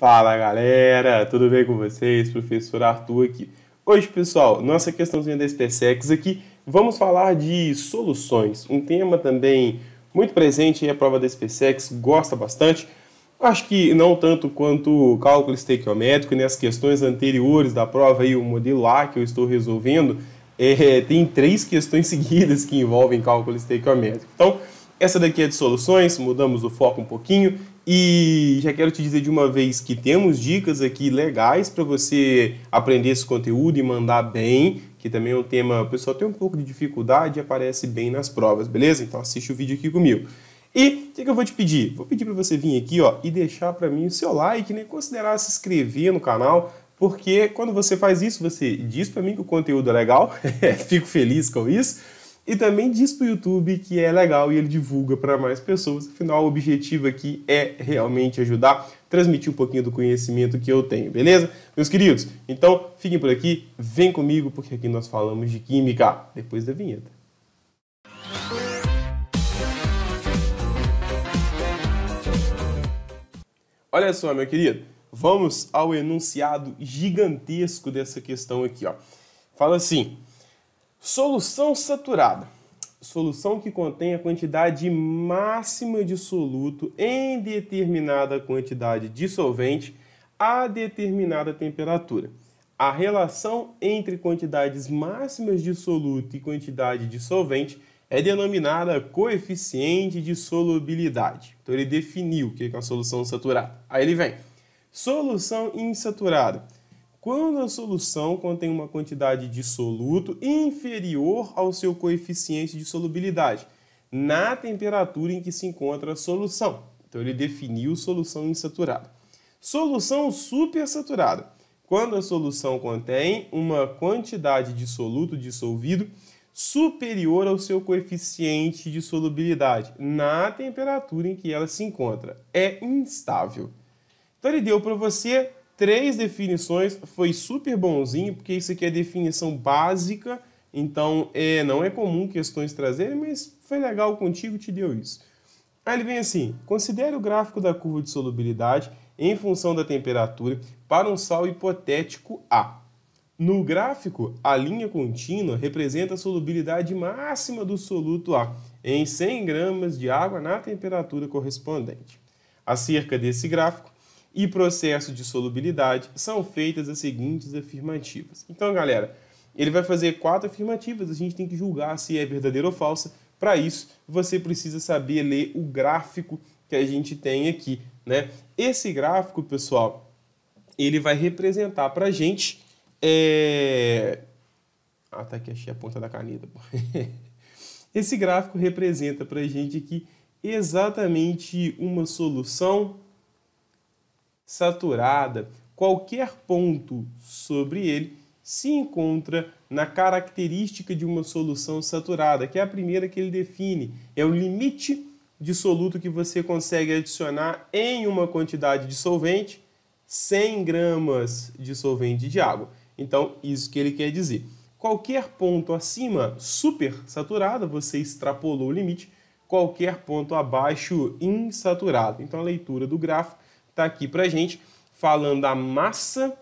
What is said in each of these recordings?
Fala galera, tudo bem com vocês? Professor Arthur aqui. Hoje, pessoal, nossa questãozinha da SpaceX aqui, vamos falar de soluções. Um tema também muito presente em a prova da SpaceX, gosta bastante. Acho que não tanto quanto o cálculo estequiométrico, né? As questões anteriores da prova, aí, o modelo A que eu estou resolvendo, tem 3 questões seguidas que envolvem cálculo estequiométrico. Então, essa daqui é de soluções, mudamos o foco um pouquinho. E já quero te dizer de uma vez que temos dicas aqui legais para você aprender esse conteúdo e mandar bem, que também é um tema, o pessoal tem um pouco de dificuldade e aparece bem nas provas, beleza? Então assiste o vídeo aqui comigo. E o que eu vou te pedir? Vou pedir para você vir aqui e deixar para mim o seu like, né? Considerar se inscrever no canal, porque quando você faz isso, você diz para mim que o conteúdo é legal, fico feliz com isso. E também diz para o YouTube que é legal e ele divulga para mais pessoas. Afinal, o objetivo aqui é realmente ajudar, transmitir um pouquinho do conhecimento que eu tenho, beleza? Meus queridos, então fiquem por aqui, vem comigo, porque aqui nós falamos de química, depois da vinheta. Olha só, meu querido, vamos ao enunciado gigantesco dessa questão aqui, ó. Fala assim: solução saturada. Solução que contém a quantidade máxima de soluto em determinada quantidade de solvente a determinada temperatura. A relação entre quantidades máximas de soluto e quantidade de solvente é denominada coeficiente de solubilidade. Então ele definiu o que é uma solução saturada. Aí ele vem: solução insaturada. Quando a solução contém uma quantidade de soluto inferior ao seu coeficiente de solubilidade, na temperatura em que se encontra a solução. Então, ele definiu solução insaturada. Solução supersaturada. Quando a solução contém uma quantidade de soluto dissolvido superior ao seu coeficiente de solubilidade, na temperatura em que ela se encontra. É instável. Então, ele deu para você 3 definições, foi super bonzinho, porque isso aqui é definição básica, então não é comum questões trazerem, mas foi legal contigo, te deu isso. Aí ele vem assim: considere o gráfico da curva de solubilidade em função da temperatura para um sal hipotético A. No gráfico, a linha contínua representa a solubilidade máxima do soluto A em 100 gramas de água na temperatura correspondente. Acerca desse gráfico e processo de solubilidade, são feitas as seguintes afirmativas. Então, galera, ele vai fazer 4 afirmativas, a gente tem que julgar se é verdadeira ou falsa. Para isso, você precisa saber ler o gráfico que a gente tem aqui, né? Esse gráfico, pessoal, ele vai representar para a gente... tá aqui, achei a ponta da caneta. Esse gráfico representa para a gente aqui exatamente uma solução saturada. Qualquer ponto sobre ele se encontra na característica de uma solução saturada, que é a primeira que ele define. É o limite de soluto que você consegue adicionar em uma quantidade de solvente, 100 gramas de solvente de água. Então, isso que ele quer dizer. Qualquer ponto acima, super saturada, você extrapolou o limite. Qualquer ponto abaixo, insaturado. Então, a leitura do gráfico está aqui para a gente, falando a massa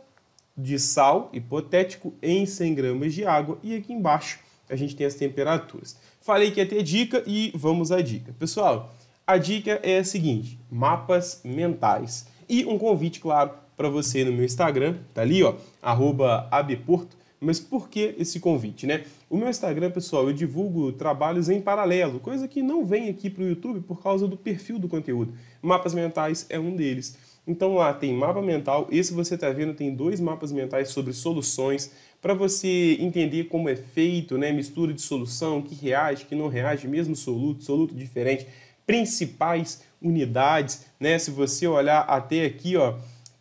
de sal hipotético em 100 gramas de água. E aqui embaixo a gente tem as temperaturas. Falei que ia ter dica e vamos à dica. Pessoal, a dica é a seguinte: mapas mentais. E um convite, claro, para você no meu Instagram, tá ali, @abporto. Mas por que esse convite, né? O meu Instagram, pessoal, eu divulgo trabalhos em paralelo, coisa que não vem aqui para o YouTube por causa do perfil do conteúdo. Mapas mentais é um deles. Então lá tem mapa mental, esse você está vendo, tem 2 mapas mentais sobre soluções, para você entender como é feito, né? Mistura de solução, que reage, que não reage, mesmo soluto diferente, principais unidades, né? Se você olhar até aqui,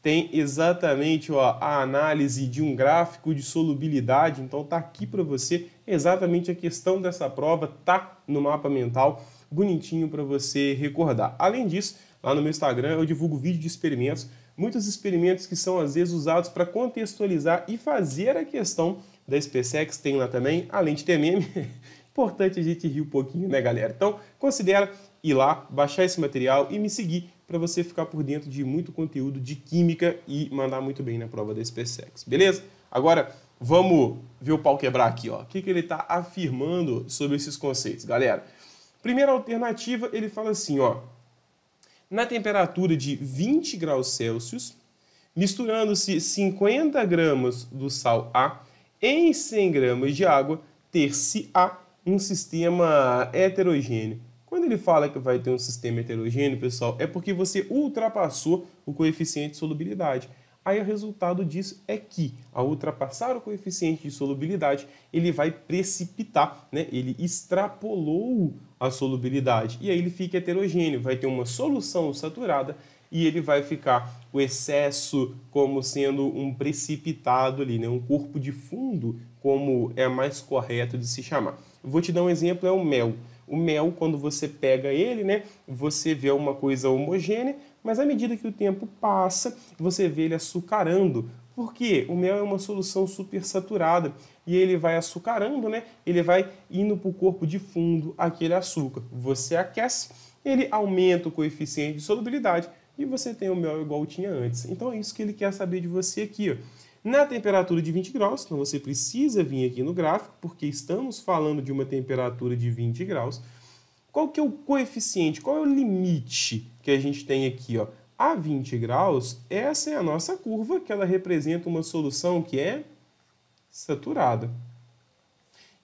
tem exatamente a análise de um gráfico de solubilidade. Então tá aqui para você exatamente a questão dessa prova, tá no mapa mental, bonitinho para você recordar. Além disso, lá no meu Instagram eu divulgo vídeo de experimentos, muitos experimentos que são às vezes usados para contextualizar e fazer a questão da SpaceX, tem lá também, além de ter meme. Importante a gente rir um pouquinho, né, galera? Então considera ir lá, baixar esse material e me seguir para você ficar por dentro de muito conteúdo de química e mandar muito bem na prova da SpaceX, beleza? Agora, vamos ver o pau quebrar aqui, ó. O que ele está afirmando sobre esses conceitos, galera? Primeira alternativa, ele fala assim, ó. Na temperatura de 20 graus Celsius, misturando-se 50 gramas do sal A em 100 gramas de água, ter-se-á um sistema heterogêneo. Quando ele fala que vai ter um sistema heterogêneo, pessoal, é porque você ultrapassou o coeficiente de solubilidade. Aí o resultado disso é que, ao ultrapassar o coeficiente de solubilidade, ele vai precipitar, né? Ele extrapolou a solubilidade e aí ele fica heterogêneo, vai ter uma solução saturada e ele vai ficar o excesso como sendo um precipitado ali, né? Um corpo de fundo, como é mais correto de se chamar. Eu vou te dar um exemplo, é o mel. O mel, quando você pega ele, né, você vê uma coisa homogênea, mas à medida que o tempo passa, você vê ele açucarando. Por quê? O mel é uma solução supersaturada e ele vai açucarando, né? Ele vai indo para o corpo de fundo aquele açúcar. Você aquece, ele aumenta o coeficiente de solubilidade e você tem o mel igual tinha antes. Então é isso que ele quer saber de você aqui, ó. Na temperatura de 20 graus, então você precisa vir aqui no gráfico, porque estamos falando de uma temperatura de 20 graus. Qual que é o coeficiente, qual é o limite que a gente tem aqui, ó? A 20 graus, essa é a nossa curva, que ela representa uma solução que é saturada.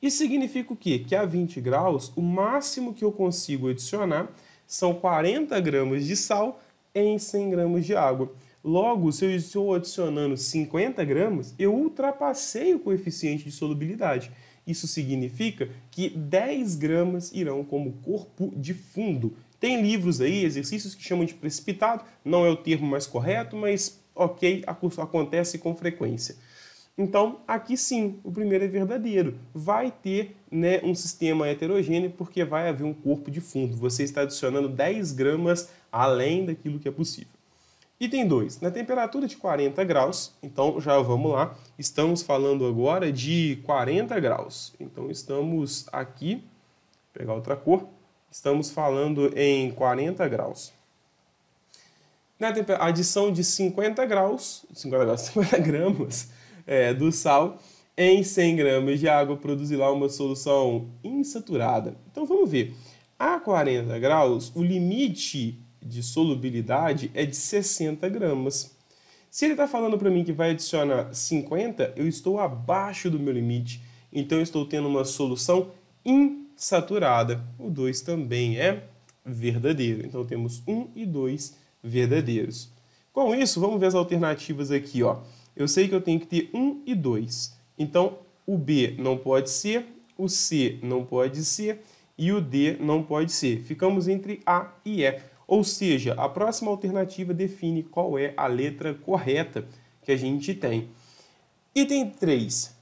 Isso significa o quê? Que a 20 graus, o máximo que eu consigo adicionar são 40 gramas de sal em 100 gramas de água. Logo, se eu estou adicionando 50 gramas, eu ultrapassei o coeficiente de solubilidade. Isso significa que 10 gramas irão como corpo de fundo. Tem livros aí, exercícios que chamam de precipitado, não é o termo mais correto, mas ok, acontece com frequência. Então, aqui sim, o primeiro é verdadeiro. Vai ter, né, um sistema heterogêneo porque vai haver um corpo de fundo. Você está adicionando 10 gramas além daquilo que é possível. Item 2, na temperatura de 40 graus, então já vamos lá, estamos falando agora de 40 graus. Então estamos aqui, vou pegar outra cor, estamos falando em 40 graus. Na adição de 50 gramas do sal em 100 gramas de água produzirá uma solução insaturada. Então vamos ver, a 40 graus, o limite de solubilidade é de 60 gramas. Se ele está falando para mim que vai adicionar 50, eu estou abaixo do meu limite, então eu estou tendo uma solução insaturada. O 2 também é verdadeiro, então temos 1 e 2 verdadeiros. Com isso, vamos ver as alternativas aqui, ó. Eu sei que eu tenho que ter 1 e 2, então o B não pode ser, o C não pode ser e o D não pode ser. Ficamos entre A e E. Ou seja, a próxima alternativa define qual é a letra correta que a gente tem. Item 3.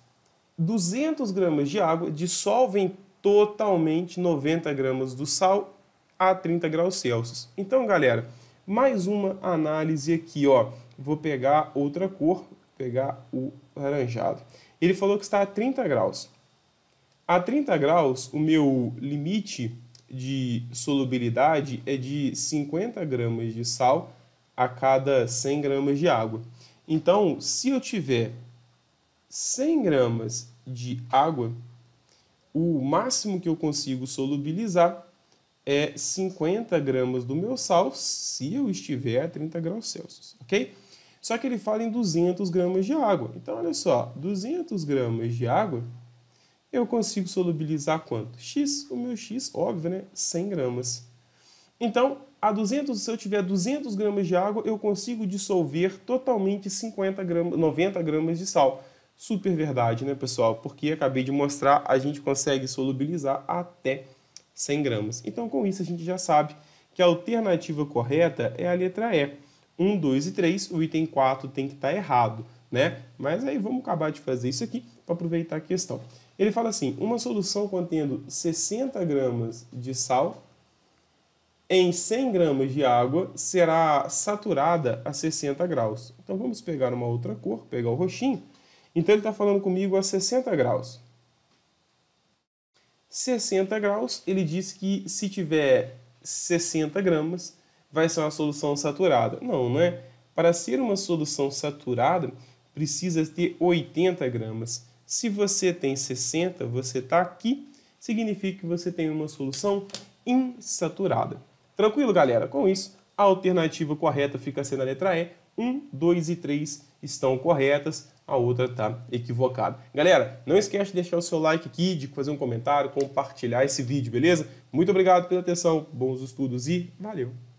200 gramas de água dissolvem totalmente 90 gramas do sal a 30 graus Celsius. Então, galera, mais uma análise aqui, ó. Vou pegar outra cor, vou pegar o laranjado. Ele falou que está a 30 graus. A 30 graus, o meu limite de solubilidade é de 50 gramas de sal a cada 100 gramas de água. Então, se eu tiver 100 gramas de água, o máximo que eu consigo solubilizar é 50 gramas do meu sal, se eu estiver a 30 graus Celsius, ok? Só que ele fala em 200 gramas de água. Então, olha só, 200 gramas de água, eu consigo solubilizar quanto? X, o meu X, óbvio, né? 100 gramas. Então, se eu tiver 200 gramas de água, eu consigo dissolver totalmente 90 gramas de sal. Super verdade, né, pessoal? Porque acabei de mostrar, a gente consegue solubilizar até 100 gramas. Então, com isso, a gente já sabe que a alternativa correta é a letra E. 1, 2 e 3, o item 4 tem que estar errado, né? Mas aí vamos acabar de fazer isso aqui para aproveitar a questão. Ele fala assim, uma solução contendo 60 gramas de sal em 100 gramas de água será saturada a 60 graus. Então vamos pegar uma outra cor, pegar o roxinho. Então ele está falando comigo a 60 graus. 60 graus, ele diz que se tiver 60 gramas, vai ser uma solução saturada. Não, não é. Para ser uma solução saturada, precisa ter 80 gramas. Se você tem 60, você está aqui, significa que você tem uma solução insaturada. Tranquilo, galera? Com isso, a alternativa correta fica sendo a letra E. 1, 2 e 3 estão corretas, a outra está equivocada. Galera, não esquece de deixar o seu like aqui, de fazer um comentário, compartilhar esse vídeo, beleza? Muito obrigado pela atenção, bons estudos e valeu!